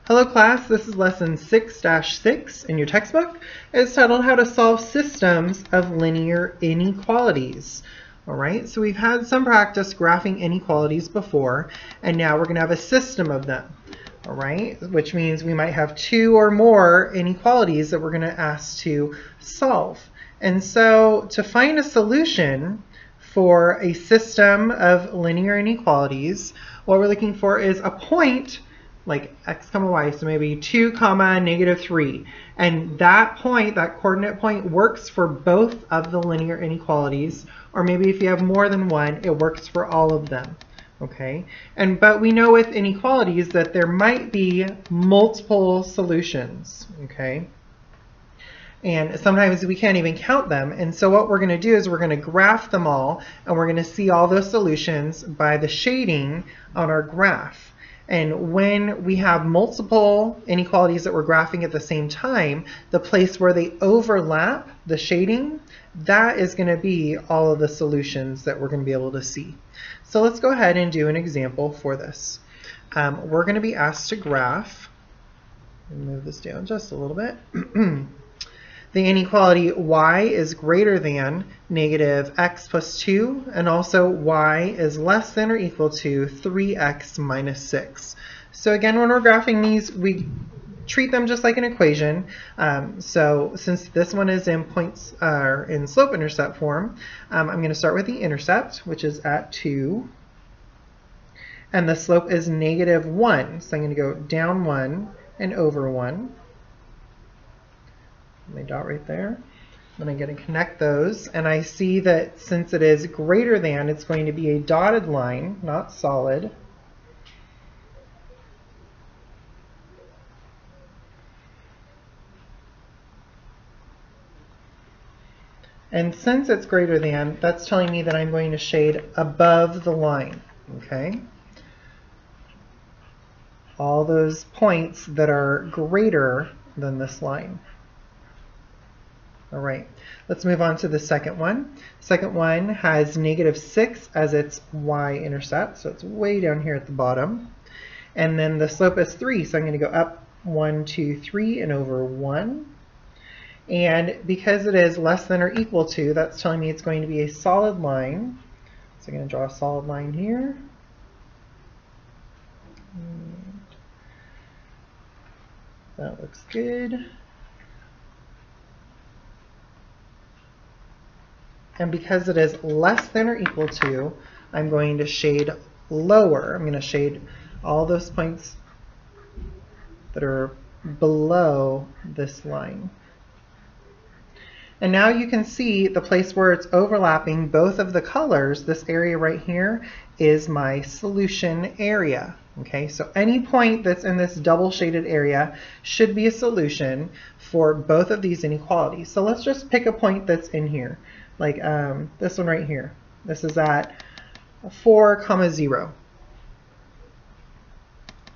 Hello class, this is lesson 6-6 in your textbook. It's titled How to Solve Systems of Linear Inequalities. Alright, so we've had some practice graphing inequalities before, and now we're going to have a system of them. Alright, which means we might have two or more inequalities that we're going to ask to solve. And so to find a solution for a system of linear inequalities, what we're looking for is a point like x comma y, so maybe 2 comma negative 3. And that point, that coordinate point, works for both of the linear inequalities, or maybe if you have more than one, it works for all of them. Okay, but we know with inequalities that there might be multiple solutions. Okay, and sometimes we can't even count them. And so what we're going to do is we're going to graph them all, and we're going to see all those solutions by the shading on our graph. And when we have multiple inequalities that we're graphing at the same time, the place where they overlap, the shading, that is going to be all of the solutions that we're going to be able to see. So let's go ahead and do an example for this. We're going to be asked to graph, move this down just a little bit, the inequality y is greater than negative x plus 2, and also y is less than or equal to 3x minus 6. So again, when we're graphing these, we treat them just like an equation. So since this one is in points in slope-intercept form, I'm going to start with the intercept, which is at 2. And the slope is negative 1. So I'm going to go down 1 and over 1. My dot right there. Then I'm going to connect those, and I see that since it is greater than, it's going to be a dotted line, not solid. And since it's greater than, that's telling me that I'm going to shade above the line. Okay? All those points that are greater than this line. All right, let's move on to the second one. Second one has negative 6 as its y-intercept, so it's way down here at the bottom. And then the slope is 3, so I'm going to go up 1, 2, 3, and over 1. And because it is less than or equal to, that's telling me it's going to be a solid line. So I'm going to draw a solid line here. That looks good. And because it is less than or equal to, I'm going to shade lower. I'm going to shade all those points that are below this line. And now you can see the place where it's overlapping both of the colors. This area right here is my solution area. Okay, so any point that's in this double shaded area should be a solution for both of these inequalities. So let's just pick a point that's in here. Like this one right here. This is at 4, 0.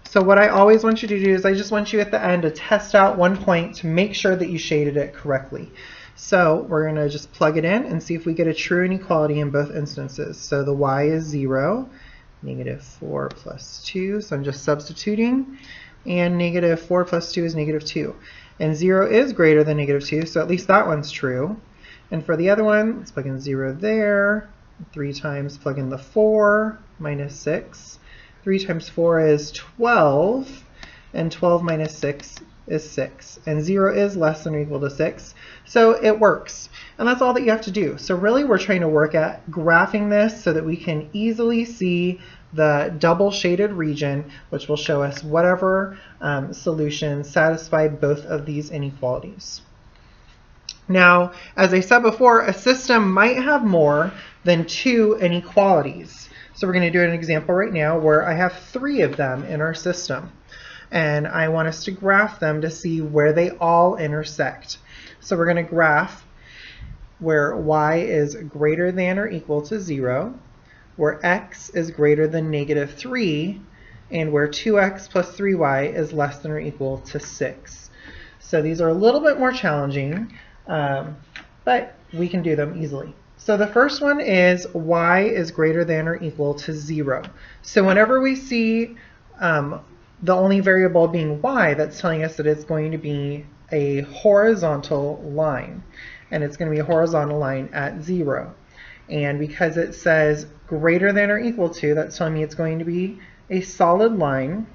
So what I always want you to do is I just want you at the end to test out one point to make sure that you shaded it correctly. So we're going to just plug it in and see if we get a true inequality in both instances. So the y is 0, negative 4 plus 2, so I'm just substituting, and negative 4 plus 2 is negative 2. And 0 is greater than negative 2, so at least that one's true. And for the other one, let's plug in 0 there. 3 times plug in the 4 minus 6. 3 times 4 is 12. And 12 minus 6 is 6. And 0 is less than or equal to 6. So it works. And that's all that you have to do. So really we're trying to work at graphing this so that we can easily see the double shaded region, which will show us whatever solutions satisfy both of these inequalities. Now, as I said before, a system might have more than 2 inequalities. So we're going to do an example right now where I have 3 of them in our system. And I want us to graph them to see where they all intersect. So we're going to graph where y is greater than or equal to 0, where x is greater than negative 3, and where 2x plus 3y is less than or equal to 6. So these are a little bit more challenging. But we can do them easily. So the first one is y is greater than or equal to 0. So whenever we see the only variable being y, that's telling us that it's going to be a horizontal line. And it's going to be a horizontal line at 0. And because it says greater than or equal to, that's telling me it's going to be a solid line.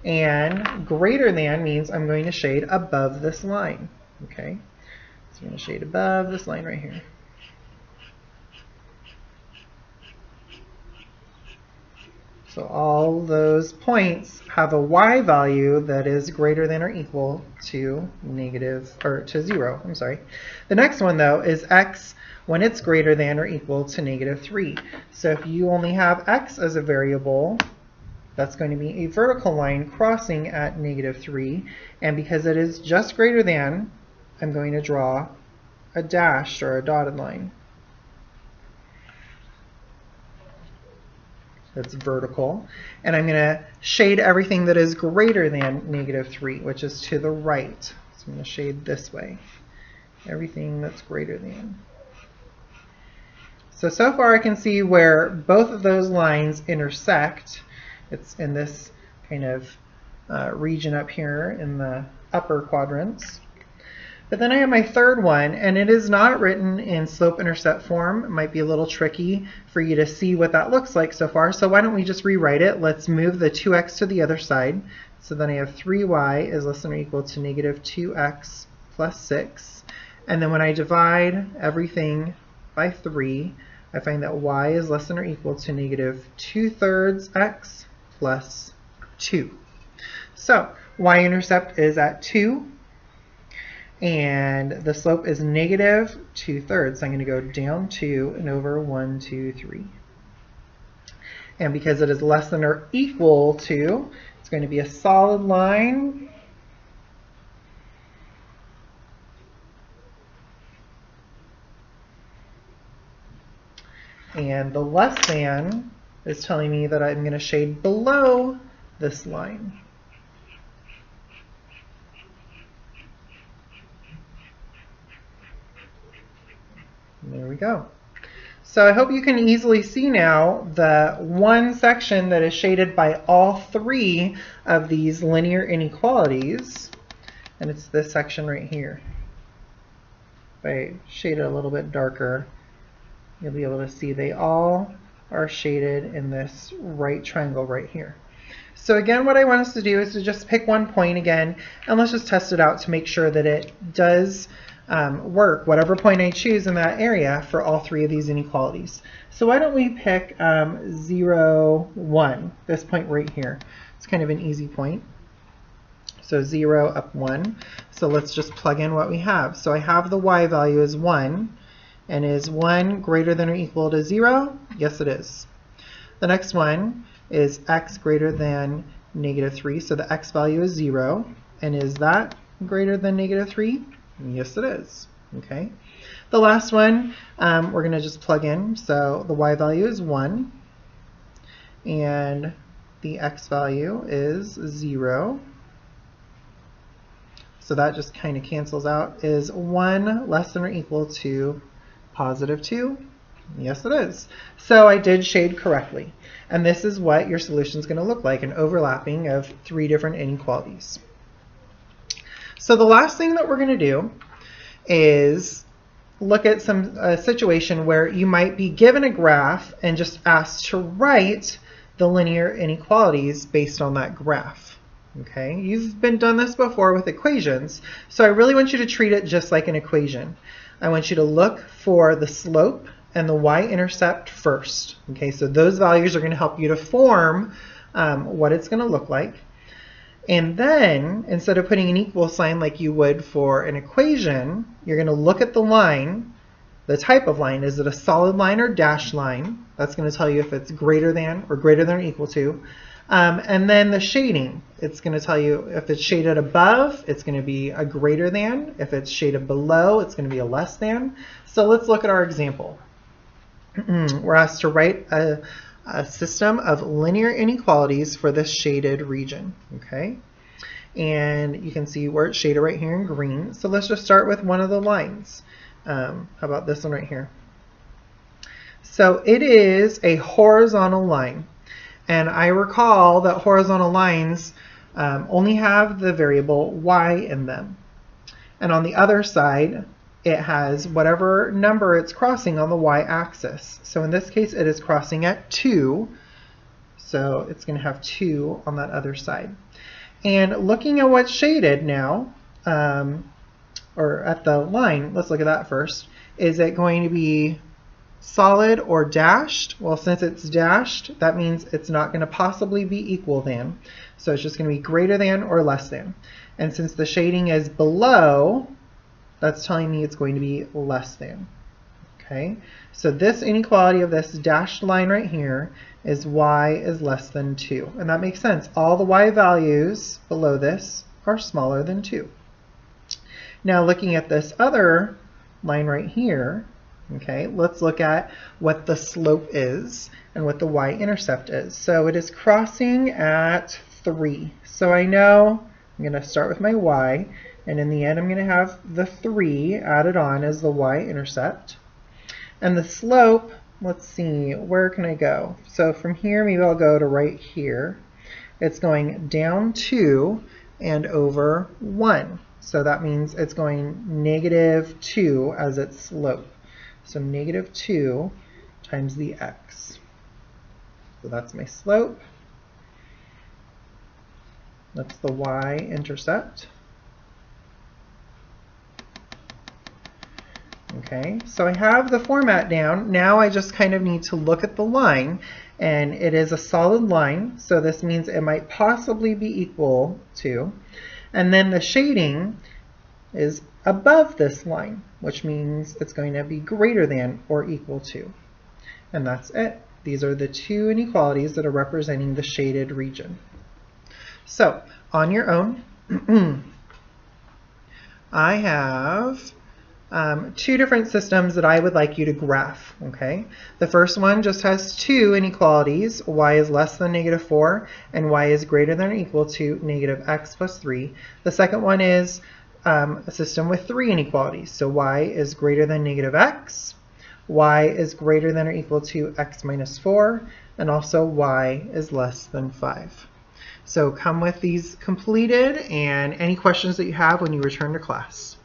And greater than means I'm going to shade above this line. Okay, so I'm going to shade above this line right here. So all those points have a y value that is greater than or equal to to 0. I'm sorry. The next one though is x when it's greater than or equal to -3. So if you only have x as a variable, that's going to be a vertical line crossing at -3. And because it is just greater than, I'm going to draw a dashed or a dotted line. That's vertical. And I'm going to shade everything that is greater than -3, which is to the right. So I'm going to shade this way. Everything that's greater than. So far I can see where both of those lines intersect. It's in this kind of region up here in the upper quadrants. But then I have my third one, and it is not written in slope-intercept form. It might be a little tricky for you to see what that looks like so far. So why don't we just rewrite it? Let's move the 2x to the other side. So then I have 3y is less than or equal to -2x plus 6. And then when I divide everything by 3, I find that y is less than or equal to -2/3 x plus 2. So y-intercept is at 2. And the slope is -2/3. So I'm going to go down 2 and over 1, 2, 3. And because it is less than or equal to, it's going to be a solid line. And the less than is telling me that I'm going to shade below this line. There we go. So I hope you can easily see now the one section that is shaded by all three of these linear inequalities, and it's this section right here. If I shade it a little bit darker, you'll be able to see they all are shaded in this right triangle right here. So again, what I want us to do is to just pick one point again, and let's just test it out to make sure that it does work, whatever point I choose in that area for all three of these inequalities. So why don't we pick 0, 1, this point right here. It's kind of an easy point. So 0 up 1. So let's just plug in what we have. So I have the y value is 1. And is 1 greater than or equal to 0? Yes, it is. The next one is x greater than -3. So the x value is 0. And is that greater than -3? Yes, it is. Okay. The last one, we're going to just plug in. So the y value is 1. And the x value is 0. So that just kind of cancels out. Is 1 less than or equal to +2? Yes, it is. So I did shade correctly. And this is what your solution is going to look like, an overlapping of three different inequalities. So the last thing that we're going to do is look at a situation where you might be given a graph and just asked to write the linear inequalities based on that graph. Okay, you've done this before with equations, so I really want you to treat it just like an equation. I want you to look for the slope and the y-intercept first. Okay, so those values are going to help you to form what it's going to look like. And then, instead of putting an equal sign like you would for an equation, you're going to look at the line, the type of line. Is it a solid line or dashed line? That's going to tell you if it's greater than or equal to. And then the shading, it's going to tell you if it's shaded above, it's going to be a greater than. If it's shaded below, it's going to be a less than. So let's look at our example. We're asked to write a system of linear inequalities for this shaded region. Okay, and you can see where it's shaded right here in green. So let's just start with one of the lines. How about this one right here? So it is a horizontal line. And I recall that horizontal lines only have the variable y in them. And on the other side, it has whatever number it's crossing on the y-axis. So in this case, it is crossing at 2. So it's going to have 2 on that other side. And looking at what's shaded now, or at the line, let's look at that first. Is it going to be solid or dashed? Well, since it's dashed, that means it's not going to possibly be equal than. So it's just going to be greater than or less than. And since the shading is below, that's telling me it's going to be less than. Okay, so this inequality of this dashed line right here is y is less than 2. And that makes sense. All the y values below this are smaller than 2. Now looking at this other line right here, okay, let's look at what the slope is and what the y-intercept is. So it is crossing at 3. So I know I'm going to start with my y, and in the end I'm going to have the 3 added on as the y-intercept. And the slope, let's see, where can I go? So from here, maybe I'll go to right here. It's going down 2 and over 1. So that means it's going -2 as its slope. So -2 times the x. So that's my slope. That's the y-intercept. Okay, so I have the format down. Now I just kind of need to look at the line, and it is a solid line, so this means it might possibly be equal to. And then the shading is above this line, which means it's going to be greater than or equal to. And that's it. These are the two inequalities that are representing the shaded region. So, on your own, I have two different systems that I would like you to graph. Okay, the first one just has two inequalities: y is less than -4 and y is greater than or equal to -x plus 3. The second one is a system with three inequalities. So y is greater than -x, y is greater than or equal to x minus 4, and also y is less than 5. So come with these completed and any questions that you have when you return to class.